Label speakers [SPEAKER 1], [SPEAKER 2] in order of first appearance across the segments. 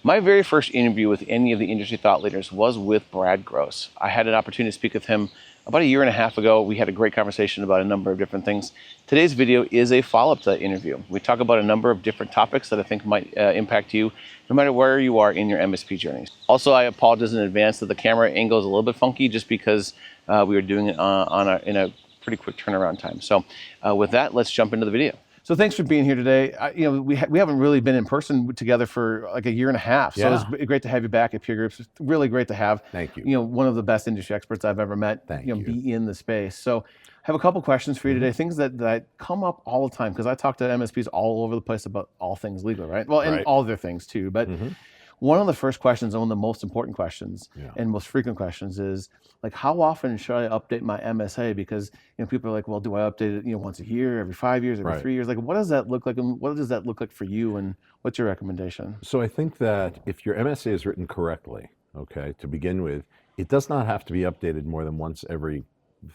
[SPEAKER 1] My very first interview with any of the industry thought leaders was with Brad Gross. I had an opportunity to speak with him about a year and a half ago. We had a great conversation about a number of different things. Today's video is a follow-up to that interview. We talk about a number of different topics that I think might impact you no matter where you are in your MSP journey. Also, I apologize in advance that the camera angle is a little bit funky just because we were doing it in a pretty quick turnaround time. So with that, let's jump into the video. So thanks for being here today. We haven't really been in person together for like a year and a half. So
[SPEAKER 2] Yeah.
[SPEAKER 1] it's great to have you back at Peer Groups. It's really great to have,
[SPEAKER 2] Thank you.
[SPEAKER 1] one of the best industry experts I've ever met,
[SPEAKER 2] Thank you.
[SPEAKER 1] be in the space. So I have a couple questions for you today, things that come up all the time, because I talk to MSPs all over the place about all things legal, right? Well, and
[SPEAKER 2] Right.
[SPEAKER 1] all other things too. But one of the first questions and one of the most important questions and most frequent questions is like, how often should I update my MSA? Because people are like, well, do I update it once a year, every 5 years, every 3 years? Like, what does that look like, and what does that look like for you, and what's your recommendation?
[SPEAKER 2] So I think that if your MSA is written correctly, okay, to begin with, it does not have to be updated more than once every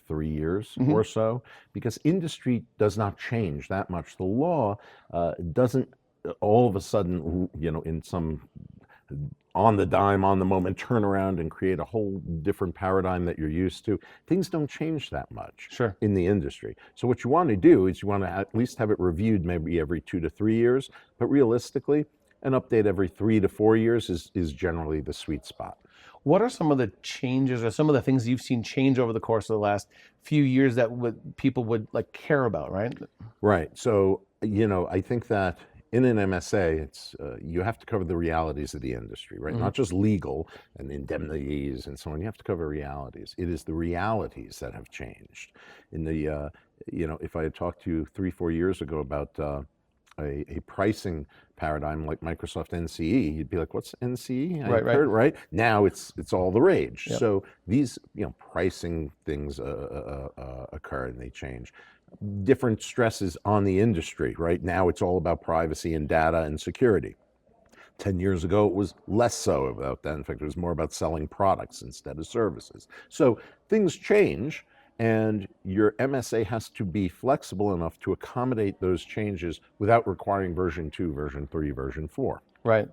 [SPEAKER 2] 3 years or so, because industry does not change that much. The law doesn't all of a sudden, in some on the dime, on the moment, turn around and create a whole different paradigm that you're used to. Things don't change that much in the industry. So what you want to do is you want to at least have it reviewed maybe every 2 to 3 years, but realistically, an update every 3 to 4 years is generally the sweet spot.
[SPEAKER 1] What are some of the changes or some of the things you've seen change over the course of the last few years that people would like care about, right?
[SPEAKER 2] Right. So, I think that in an MSA, it's you have to cover the realities of the industry, right? Not just legal and indemnities and so on. You have to cover realities. It is the realities that have changed. In the, if I had talked to you 3-4 years ago about a pricing paradigm like Microsoft NCE, you'd be like, "What's NCE?" Right. Now it's all the rage. So these pricing things occur and they change. Different stresses on the industry. Right now it's all about privacy and data and security. 10 years ago, it was less so about that. In fact, it was more about selling products instead of services. So things change, and your MSA has to be flexible enough to accommodate those changes without requiring version 2, version 3, version 4.
[SPEAKER 1] Right.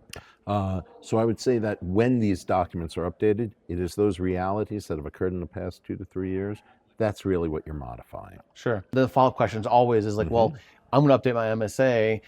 [SPEAKER 2] So I would say that when these documents are updated, it is those realities that have occurred in the past 2 to 3 years. That's really what you're modifying.
[SPEAKER 1] Sure. The follow-up question always is like, well, I'm going to update my MSA.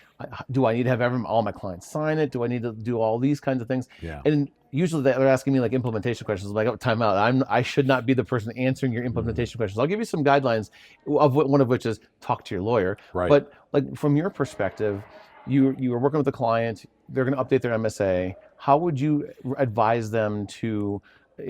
[SPEAKER 1] Do I need to have all my clients sign it? Do I need to do all these kinds of things?
[SPEAKER 2] Yeah.
[SPEAKER 1] And usually they're asking me like implementation questions. Like, oh, time out. I should not be the person answering your implementation questions. I'll give you some guidelines, one of which is talk to your lawyer.
[SPEAKER 2] Right.
[SPEAKER 1] But like from your perspective, you are working with a client. They're going to update their MSA. How would you advise them to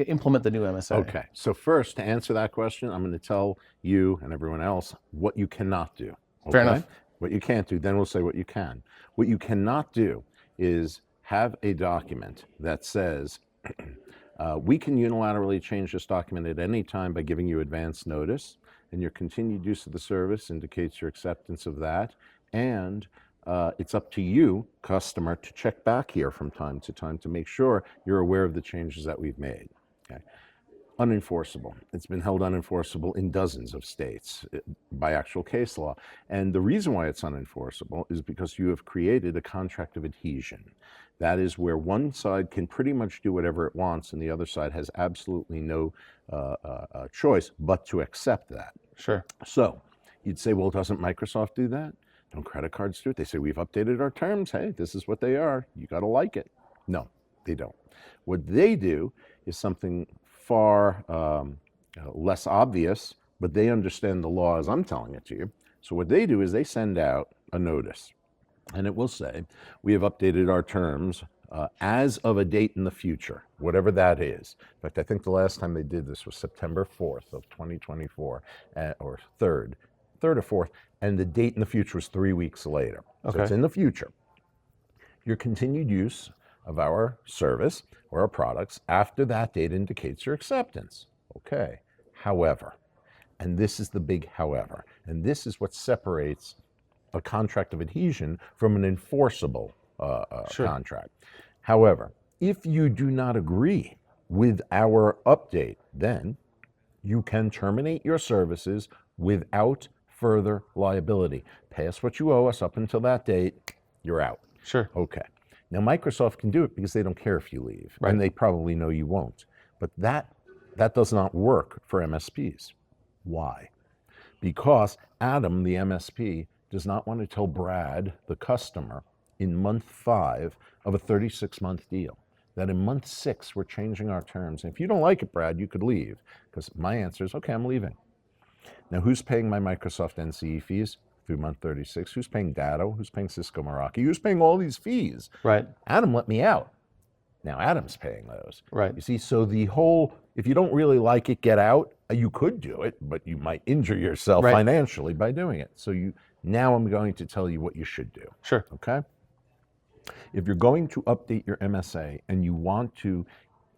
[SPEAKER 1] implement the new MSA?
[SPEAKER 2] Okay, so first, to answer that question, I'm going to tell you and everyone else what you cannot do. Okay?
[SPEAKER 1] Fair enough.
[SPEAKER 2] What you can't do, then we'll say what you can. What you cannot do is have a document that says, we can unilaterally change this document at any time by giving you advance notice, and your continued use of the service indicates your acceptance of that, and it's up to you, customer, to check back here from time to time to make sure you're aware of the changes that we've made. Okay. Unenforceable. It's been held unenforceable in dozens of states by actual case law. And the reason why it's unenforceable is because you have created a contract of adhesion. That is where one side can pretty much do whatever it wants and the other side has absolutely no choice but to accept that.
[SPEAKER 1] Sure.
[SPEAKER 2] So you'd say, well, doesn't Microsoft do that? Don't credit cards do it? They say, we've updated our terms. Hey, this is what they are. You got to like it. No, they don't. What they do is something far less obvious, but they understand the law as I'm telling it to you. So what they do is they send out a notice, and it will say, we have updated our terms as of a date in the future, whatever that is. In fact, I think the last time they did this was September 4th of 2024, or 3rd or 4th, and the date in the future was 3 weeks later.
[SPEAKER 1] Okay.
[SPEAKER 2] So it's in the future. Your continued use of our service or our products after that date indicates your acceptance. Okay. However, and this is the big however, and this is what separates a contract of adhesion from an enforceable contract. However, if you do not agree with our update, then you can terminate your services without further liability. Pay us what you owe us up until that date, you're out.
[SPEAKER 1] Sure.
[SPEAKER 2] Okay. Now, Microsoft can do it because they don't care if you leave,
[SPEAKER 1] Right.
[SPEAKER 2] and they probably know you won't. But that does not work for MSPs. Why? Because Adam, the MSP, does not want to tell Brad, the customer, in month 5 of a 36-month deal, that in month 6 we're changing our terms. And if you don't like it, Brad, you could leave. Because my answer is, okay, I'm leaving. Now, who's paying my Microsoft NCE fees through month 36? Who's paying Datto? Who's paying Cisco Meraki? Who's paying all these fees?
[SPEAKER 1] Right.
[SPEAKER 2] Adam let me out. Now Adam's paying those.
[SPEAKER 1] Right.
[SPEAKER 2] You see, so the whole, if you don't really like it, get out. You could do it, but you might injure yourself
[SPEAKER 1] Right.
[SPEAKER 2] financially by doing it. So now I'm going to tell you what you should do.
[SPEAKER 1] Sure.
[SPEAKER 2] Okay? If you're going to update your MSA and you want to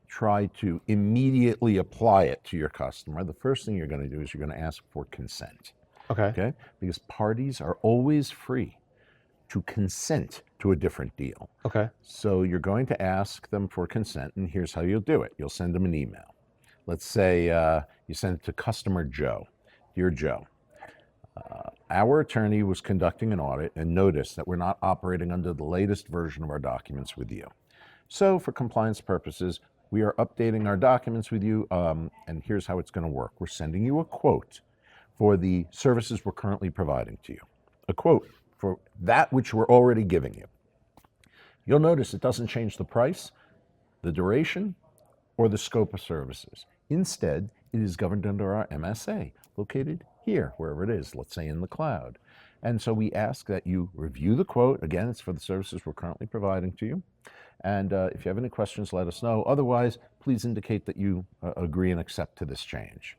[SPEAKER 2] try to immediately apply it to your customer, the first thing you're going to do is you're going to ask for consent. Okay? Because parties are always free to consent to a different deal.
[SPEAKER 1] Okay.
[SPEAKER 2] So you're going to ask them for consent, and here's how you'll do it. You'll send them an email. Let's say you send it to customer Joe. Dear Joe, our attorney was conducting an audit and noticed that we're not operating under the latest version of our documents with you. So for compliance purposes, we are updating our documents with you, and here's how it's going to work. We're sending you a quote for the services we're currently providing to you. A quote for that which we're already giving you. You'll notice it doesn't change the price, the duration, or the scope of services. Instead, it is governed under our MSA, located here, wherever it is, let's say in the cloud. And so we ask that you review the quote. Again, it's for the services we're currently providing to you. And if you have any questions, let us know. Otherwise, please indicate that you agree and accept to this change.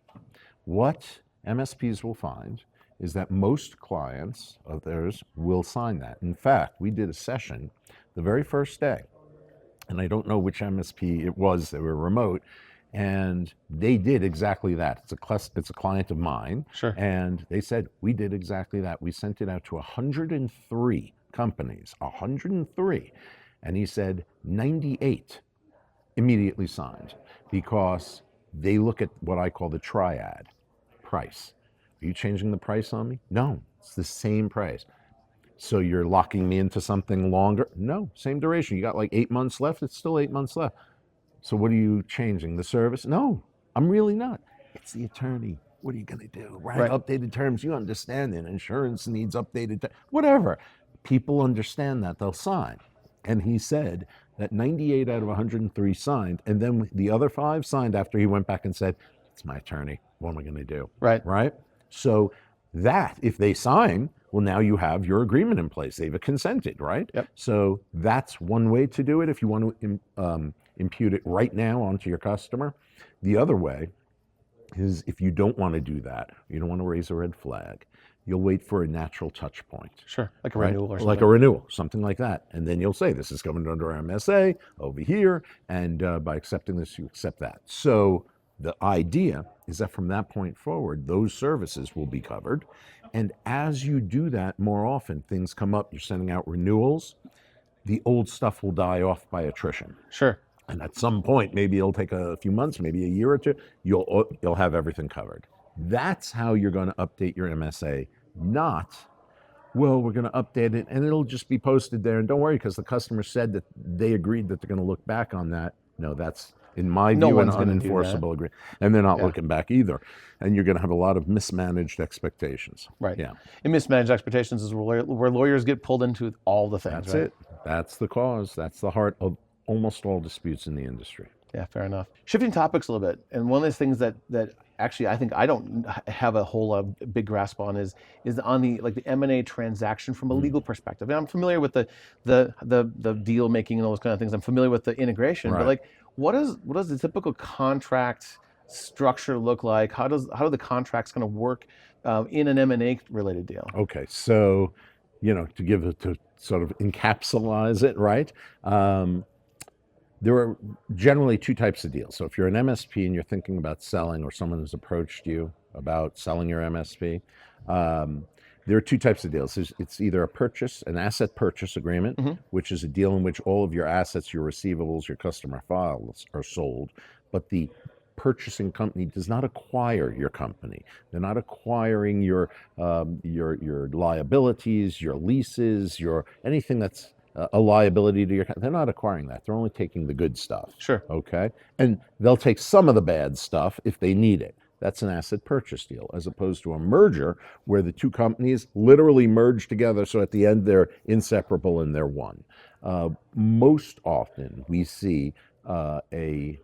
[SPEAKER 2] What MSPs will find is that most clients of theirs will sign that. In fact, we did a session the very first day, and I don't know which MSP it was, they were remote, and they did exactly that. It's a client of mine.
[SPEAKER 1] Sure.
[SPEAKER 2] And they said, we did exactly that. We sent it out to 103 companies, 103. And he said 98 immediately signed because they look at what I call the triad price. Are you changing the price on me? No, it's the same price. So you're locking me into something longer? No, same duration. You got like 8 months left. It's still 8 months left. So what are you changing? The service? No, I'm really not. It's the attorney. What are you going to do? Right? Updated terms. You understand it. Insurance needs updated whatever. People understand that. They'll sign. And he said that 98 out of 103 signed. And then the other 5 signed after he went back and said, it's my attorney. What am I going to do? Right? So that, if they sign, well, now you have your agreement in place. They've consented, right?
[SPEAKER 1] Yep.
[SPEAKER 2] So that's one way to do it if you want to impute it right now onto your customer. The other way is if you don't want to do that, you don't want to raise a red flag, you'll wait for a natural touch point.
[SPEAKER 1] Sure, like a renewal or something.
[SPEAKER 2] Like a renewal, something like that. And then you'll say, this is governed under our MSA over here, and by accepting this, you accept that. So the idea is that from that point forward, those services will be covered. And as you do that more often, things come up, you're sending out renewals, the old stuff will die off by attrition.
[SPEAKER 1] Sure.
[SPEAKER 2] And at some point, maybe it'll take a few months, maybe a year or two, you'll have everything covered. That's how you're going to update your MSA, not, well, we're going to update it and it'll just be posted there. And don't worry, because the customer said that they agreed that they're going to look back on that. No, that's, in my view, an unenforceable agreement. And they're not looking back either. And you're going to have a lot of mismanaged expectations.
[SPEAKER 1] Right.
[SPEAKER 2] Yeah.
[SPEAKER 1] And mismanaged expectations is where lawyers get pulled into all the things.
[SPEAKER 2] That's it. That's the cause. That's the heart of almost all disputes in the industry.
[SPEAKER 1] Yeah, fair enough. Shifting topics a little bit, and one of those things that actually I think I don't have a whole big grasp on is on the the M&A transaction from a legal perspective. And I'm familiar with the deal making and all those kind of things. I'm familiar with the integration, but what does the typical contract structure look like? How do the contracts kind of work in an M&A related deal?
[SPEAKER 2] Okay, so to sort of encapsulize it, right? There are generally 2 types of deals. So if you're an MSP and you're thinking about selling, or someone has approached you about selling your MSP, there are 2 types of deals. It's either an asset purchase agreement, which is a deal in which all of your assets, your receivables, your customer files are sold, but the purchasing company does not acquire your company. They're not acquiring your liabilities, your leases, anything that's a liability to your, they're not acquiring that. They're only taking the good stuff.
[SPEAKER 1] Sure.
[SPEAKER 2] Okay. And they'll take some of the bad stuff if they need it. That's an asset purchase deal, as opposed to a merger where the two companies literally merge together. So at the end, they're inseparable and they're one. Most often we see a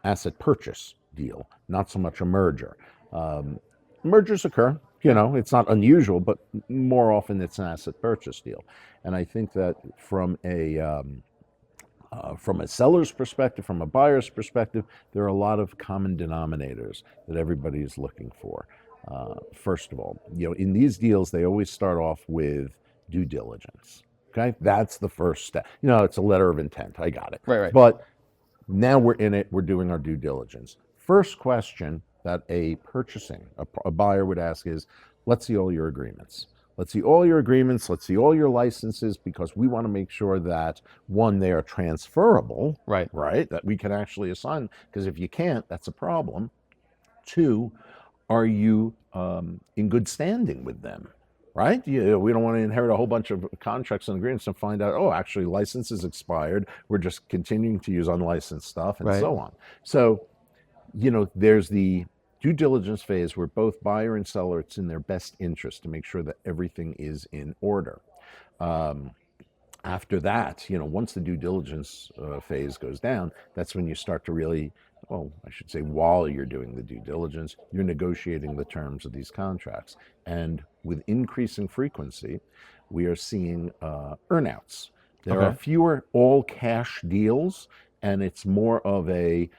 [SPEAKER 2] asset purchase deal, not so much a merger. Mergers occur, it's not unusual, but more often it's an asset purchase deal. And I think that from a seller's perspective, from a buyer's perspective, there are a lot of common denominators that everybody is looking for. First of all, in these deals, they always start off with due diligence. Okay, that's the first step. It's a letter of intent. I got it.
[SPEAKER 1] Right.
[SPEAKER 2] But now we're in it. We're doing our due diligence. First question that a buyer would ask is, let's see all your agreements. Let's see all your agreements. Let's see all your licenses, because we want to make sure that, one, they are transferable,
[SPEAKER 1] right,
[SPEAKER 2] that we can actually assign, because if you can't, that's a problem. Two, are you in good standing with them? Right? We don't want to inherit a whole bunch of contracts and agreements and find out, oh, actually, license is expired. We're just continuing to use unlicensed stuff and so on. So, there's the due diligence phase where both buyer and seller, it's in their best interest to make sure that everything is in order. After that, once the due diligence phase goes down, that's when you start to really, while you're doing the due diligence, you're negotiating the terms of these contracts. And with increasing frequency, we are seeing earnouts. There are fewer all cash deals, and it's more of a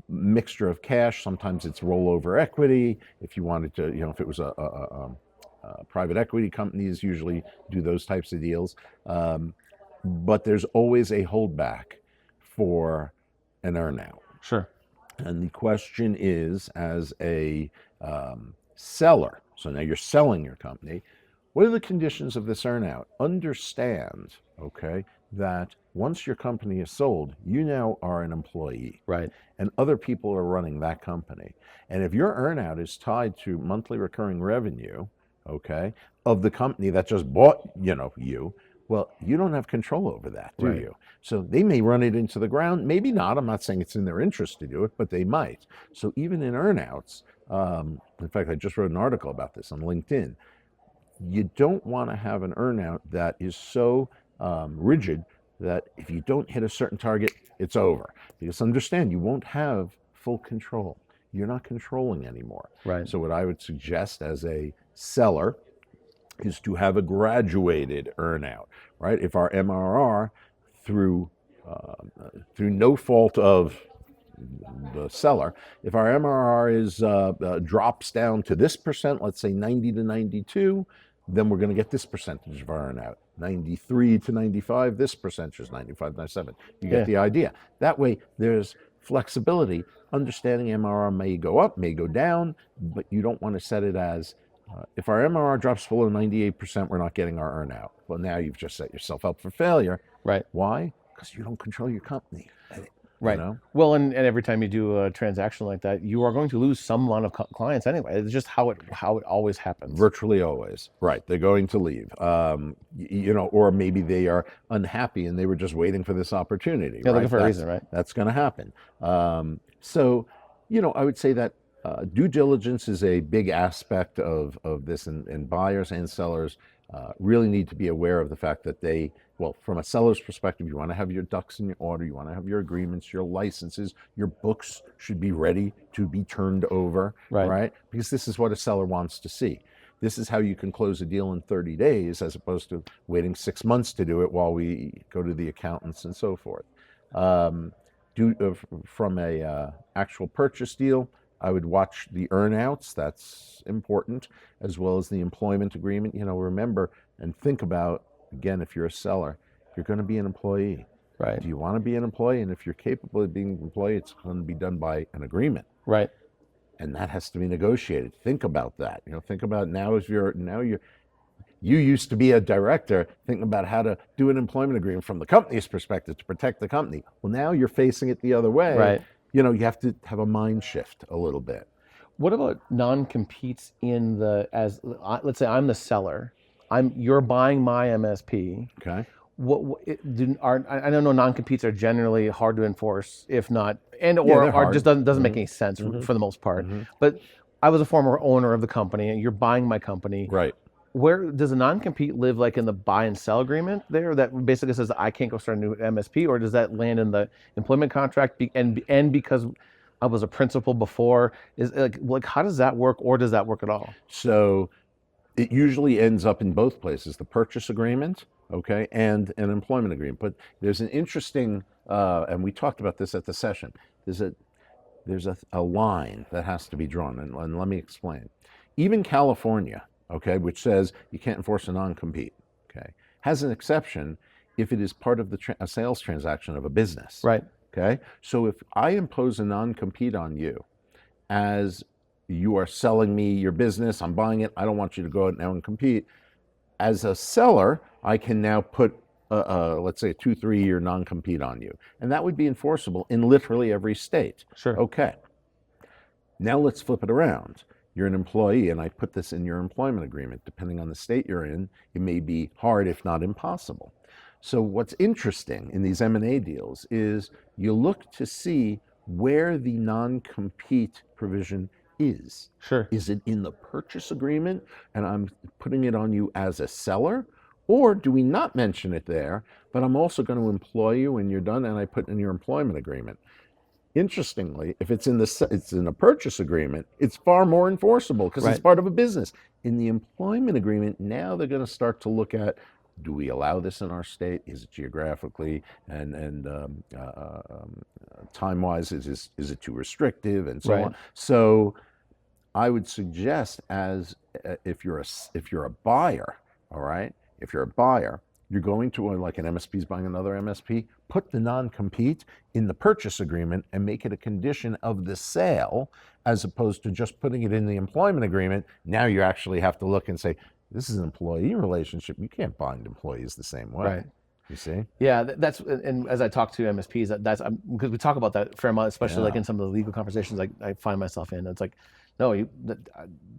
[SPEAKER 2] mixture of cash. Sometimes it's rollover equity. If you wanted to, if it was a private equity, companies usually do those types of deals. But there's always a holdback for an earnout.
[SPEAKER 1] Sure.
[SPEAKER 2] And the question is, as a seller, so now you're selling your company, what are the conditions of this earnout? Understand, that once your company is sold, you now are an employee.
[SPEAKER 1] Right.
[SPEAKER 2] And other people are running that company. And if your earnout is tied to monthly recurring revenue, of the company that just bought, you, well, you don't have control over that, do you? So they may run it into the ground, maybe not. I'm not saying it's in their interest to do it, but they might. So even in earnouts, in fact, I just wrote an article about this on LinkedIn. You don't want to have an earnout that is so rigid that if you don't hit a certain target, it's over. Because understand, you won't have full control. You're not controlling anymore.
[SPEAKER 1] Right.
[SPEAKER 2] So what I would suggest as a seller is to have a graduated earnout, right? If our MRR, through no fault of the seller, if our MRR is drops down to this percent, let's say 90 to 92, then we're going to get this percentage of our earnout. 93 to 95, this percentage is 95, 97. You get the idea. That way, there's flexibility. Understanding MRR may go up, may go down, but you don't want to set it as, if our MRR drops below 98%, we're not getting our earnout. Well, now you've just set yourself up for failure.
[SPEAKER 1] Right.
[SPEAKER 2] Why? Because you don't control your company.
[SPEAKER 1] Right. Well, and every time you do a transaction like that, you are going to lose some amount of clients anyway. It's just how it always happens.
[SPEAKER 2] Virtually always. Right. They're going to leave. Or maybe they are unhappy and they were just waiting for this opportunity.
[SPEAKER 1] Yeah, looking for a reason, right?
[SPEAKER 2] That's going to happen. So, I would say that due diligence is a big aspect of this, and buyers and sellers really need to be aware of the fact that from a seller's perspective, you want to have your ducks in your order, you want to have your agreements, your licenses, your books should be ready to be turned over, right? Because this is what a seller wants to see. This is how you can close a deal in 30 days as opposed to waiting 6 months to do it while we go to the accountants and so forth. From a actual purchase deal, I would watch the earnouts. That's important, as well as the employment agreement. Remember and think about, again, if you're a seller, you're going to be an employee.
[SPEAKER 1] Right.
[SPEAKER 2] Do you want to be an employee? And if you're capable of being an employee, it's going to be done by an agreement.
[SPEAKER 1] Right.
[SPEAKER 2] And that has to be negotiated. Think about that. Think about you used to be a director, thinking about how to do an employment agreement from the company's perspective to protect the company. Well, now you're facing it the other way.
[SPEAKER 1] Right.
[SPEAKER 2] You have to have a mind shift a little bit.
[SPEAKER 1] What about non-competes let's say I'm the seller. You're buying my MSP.
[SPEAKER 2] Okay.
[SPEAKER 1] I don't know, non-competes are generally hard to enforce, if not, and
[SPEAKER 2] Yeah,
[SPEAKER 1] or
[SPEAKER 2] they're
[SPEAKER 1] are
[SPEAKER 2] hard.
[SPEAKER 1] just doesn't make
[SPEAKER 2] Hmm.
[SPEAKER 1] any sense
[SPEAKER 2] Hmm.
[SPEAKER 1] for the most part.
[SPEAKER 2] Hmm.
[SPEAKER 1] But I was a former owner of the company, and you're buying my company.
[SPEAKER 2] Right.
[SPEAKER 1] Where does a non-compete live, like in the buy and sell agreement there that basically says I can't go start a new MSP, or does that land in the employment contract? And because I was a principal before, is like how does that work, or does that work at all?
[SPEAKER 2] So it usually ends up in both places, the purchase agreement, okay, and an employment agreement. But there's an interesting, and we talked about this at the session, there's a line that has to be drawn, and let me explain. Even California, okay, which says you can't enforce a non-compete, okay, has an exception if it is part of a sales transaction of a business,
[SPEAKER 1] Right.
[SPEAKER 2] okay? So if I impose a non-compete on you as you are selling me your business, I'm buying it, I don't want you to go out now and compete. As a seller, I can now put, let's say, a 2-3 year non compete on you. And that would be enforceable in literally every state.
[SPEAKER 1] Sure.
[SPEAKER 2] Okay, now let's flip it around. You're an employee, and I put this in your employment agreement. Depending on the state you're in, it may be hard, if not impossible. So what's interesting in these M&A deals is you look to see where the non-compete provision is.
[SPEAKER 1] Sure.
[SPEAKER 2] Is it in the purchase agreement and I'm putting it on you as a seller? Or do we not mention it there, but I'm also going to employ you when you're done and I put in your employment agreement? Interestingly, if it's in a purchase agreement, it's far more enforceable because it's
[SPEAKER 1] Right.
[SPEAKER 2] part of a business. In the employment agreement, now they're going to start to look at, do we allow this in our state? Is it geographically and time wise? Is it too restrictive and so
[SPEAKER 1] Right.
[SPEAKER 2] on? So I would suggest, as if you're a buyer, all right, if you're a buyer, you're going to, like an MSP is buying another MSP, put the non-compete in the purchase agreement and make it a condition of the sale, as opposed to just putting it in the employment agreement. Now you actually have to look and say, this is an employee relationship. You can't bind employees the same way.
[SPEAKER 1] Right.
[SPEAKER 2] You see?
[SPEAKER 1] Yeah, that's, and as I talk to MSPs, that's because we talk about that a fair amount, especially like
[SPEAKER 2] Yeah.
[SPEAKER 1] in some of the legal conversations I find myself in. It's like, no, the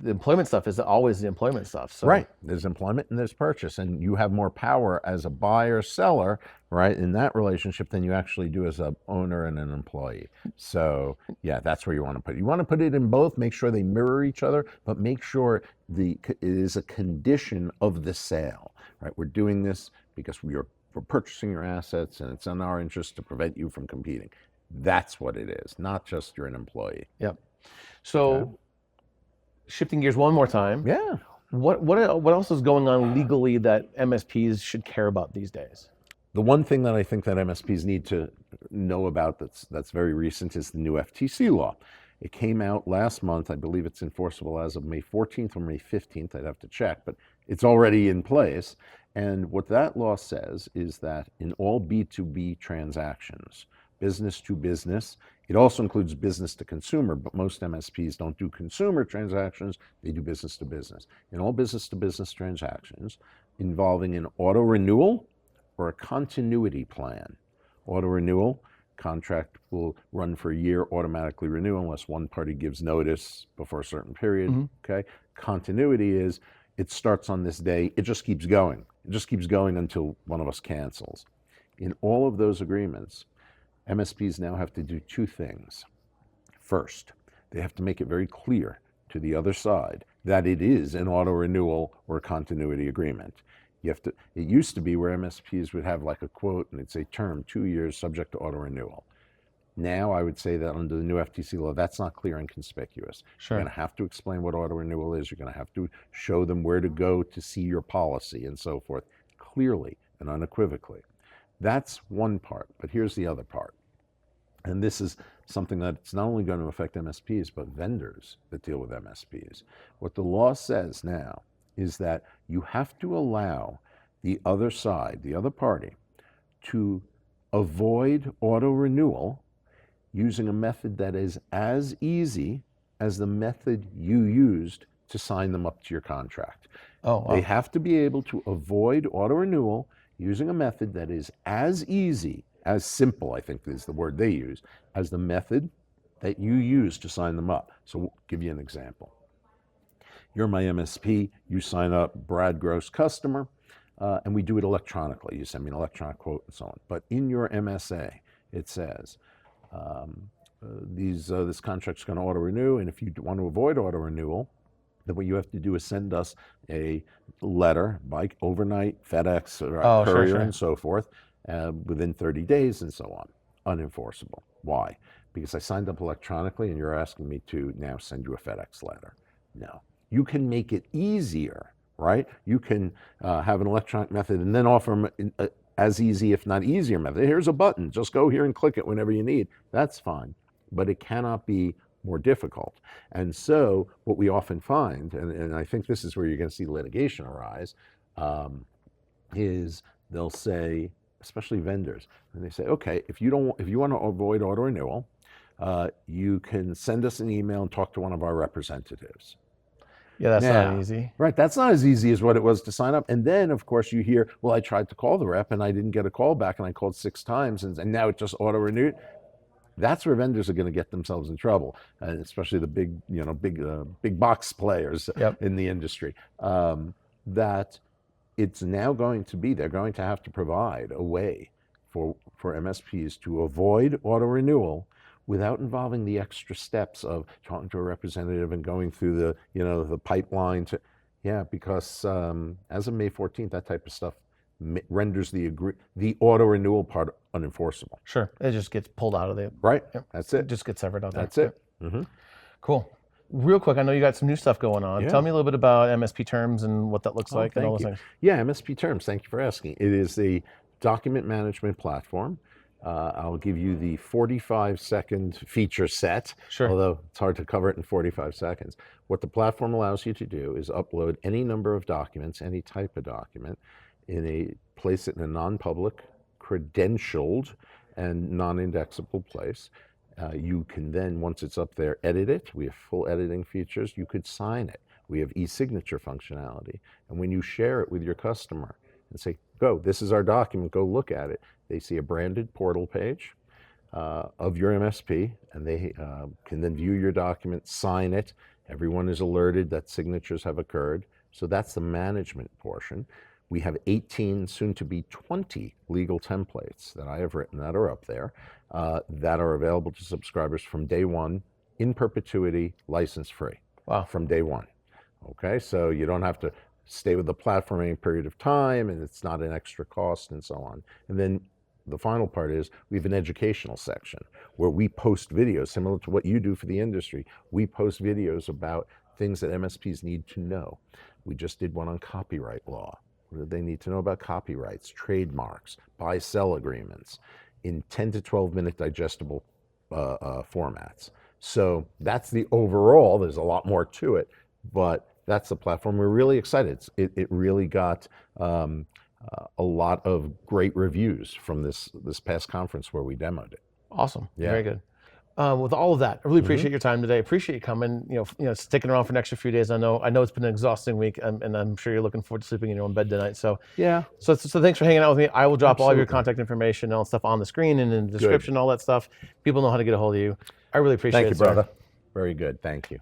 [SPEAKER 1] employment stuff is always the employment stuff. So
[SPEAKER 2] Right. There's employment and there's purchase, and you have more power as a buyer seller, right, in that relationship than you actually do as a owner and an employee. So yeah, that's where you want to put it. You want to put it in both. Make sure they mirror each other, but make sure it is a condition of the sale. Right. We're doing this because we're purchasing your assets, and it's in our interest to prevent you from competing. That's what it is, not just you're an employee.
[SPEAKER 1] Yep. So shifting gears one more time.
[SPEAKER 2] Yeah.
[SPEAKER 1] What else is going on legally that MSPs should care about these days?
[SPEAKER 2] The one thing that I think that MSPs need to know about that's very recent is the new FTC law. It came out last month. I believe it's enforceable as of May 14th or May 15th. I'd have to check, but it's already in place. And what that law says is that in all B2B transactions, business to business, it also includes business to consumer, but most MSPs don't do consumer transactions, they do business to business. In all business to business transactions involving an auto renewal or a continuity plan. Auto renewal, contract will run for a year, automatically renew unless one party gives notice before a certain period.
[SPEAKER 1] Mhm.
[SPEAKER 2] Okay. Continuity is it starts on this day, it just keeps going. It just keeps going until one of us cancels. In all of those agreements, MSPs now have to do two things. First, they have to make it very clear to the other side that it is an auto renewal or a continuity agreement. It used to be where MSPs would have like a quote and it'd say term 2 years subject to auto renewal. Now I would say that under the new FTC law, that's not clear and conspicuous.
[SPEAKER 1] Sure.
[SPEAKER 2] You're going to have to explain what auto renewal is. You're going to have to show them where to go to see your policy and so forth, clearly and unequivocally. That's one part, but here's the other part. And this is something that's not only going to affect MSPs, but vendors that deal with MSPs. What the law says now is that you have to allow the other side, the other party, to avoid auto renewal using a method that is as easy as the method you used to sign them up to your contract.
[SPEAKER 1] Oh, wow.
[SPEAKER 2] They have to be able to avoid auto renewal using a method that is as easy, as simple, I think is the word they use, as the method that you use to sign them up. So I'll give you an example. You're my MSP, you sign up Brad Gross customer. and we do it electronically. You send me an electronic quote and so on. But in your MSA, it says, this contract's going to auto renew, and if you want to avoid auto renewal, then what you have to do is send us a letter by overnight, FedEx, or courier, and so forth, within 30 days and so on. Unenforceable. Why? Because I signed up electronically, and you're asking me to now send you a FedEx letter. No. You can make it easier, right? You can have an electronic method and then offer as easy, if not easier method. Here's a button. Just go here and click it whenever you need. That's fine. But it cannot be more difficult. And so what we often find, and I think this is where you're going to see litigation arise, is they'll say, especially vendors, and they say, okay, if you want to avoid auto renewal, you can send us an email and talk to one of our representatives.
[SPEAKER 1] Yeah, that's not easy.
[SPEAKER 2] Right, that's not as easy as what it was to sign up. And then, of course, you hear, well, I tried to call the rep and I didn't get a call back, and I called 6 times, and now it just auto-renewed. That's where vendors are going to get themselves in trouble, and especially the big box players in the industry. That it's now going to be, they're going to have to provide a way for MSPs to avoid auto-renewal without involving the extra steps of talking to a representative and going through the pipeline to, because as of May 14th, that type of stuff renders the auto renewal part unenforceable.
[SPEAKER 1] Sure, it just gets pulled out of the
[SPEAKER 2] That's it.
[SPEAKER 1] It just gets severed out there.
[SPEAKER 2] That's it. Mm-hmm.
[SPEAKER 1] Cool. Real quick, I know you got some new stuff going on.
[SPEAKER 2] Yeah.
[SPEAKER 1] Tell me a little bit about MSP terms and what that looks like and all those things.
[SPEAKER 2] Yeah, MSP terms. Thank you for asking. It is a document management platform. I'll give you the 45-second feature set, although it's hard to cover it in 45 seconds. What the platform allows you to do is upload any number of documents, any type of document, place it in a non-public, credentialed, and non-indexable place. You can then, once it's up there, edit it. We have full editing features. You could sign it. We have e-signature functionality. And when you share it with your customer and say, go, this is our document, go look at it, they see a branded portal page of your MSP, and they can then view your document, sign it. Everyone is alerted that signatures have occurred. So that's the management portion. We have 18, soon to be 20 legal templates that I have written that are up there that are available to subscribers from day one, in perpetuity, license free.
[SPEAKER 1] Wow. From
[SPEAKER 2] day one. Okay, so you don't have to stay with the platform any period of time, and it's not an extra cost and so on. And then the final part is we have an educational section where we post videos similar to what you do for the industry. We post videos about things that MSPs need to know. We just did one on copyright law. What do they need to know about copyrights, trademarks, buy-sell agreements in 10 to 12-minute digestible formats. So that's the overall. There's a lot more to it, but that's the platform. We're really excited. It really got a lot of great reviews from this past conference where we demoed it.
[SPEAKER 1] Awesome. Yeah. Very good. With all of that, I really appreciate your time today. Appreciate you coming. Sticking around for an extra few days. I know it's been an exhausting week, and I'm sure you're looking forward to sleeping in your own bed tonight. So
[SPEAKER 2] yeah.
[SPEAKER 1] So thanks for hanging out with me. I will drop all of your contact information and all stuff on the screen and in the description, all that stuff. People know how to get a hold of you. I really appreciate it.
[SPEAKER 2] Thank you, brother. Very good. Thank you.